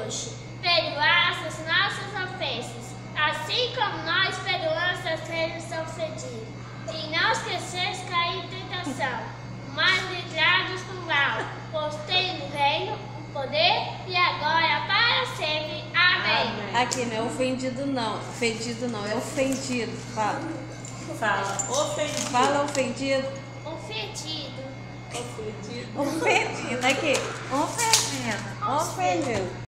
hoje. Perdoai as nossas ofensas, assim como nós perdoamos as que nos ofendido. E não esqueceis de cair em tentação, mas livrai-nos do mal, pois tem o reino, o poder e a glória para sempre. Amém. Aqui não é ofendido não, é ofendido. Fala. Ofendido. Fala ofendido. Ofendido. Ofendido. Aqui. Ofendido.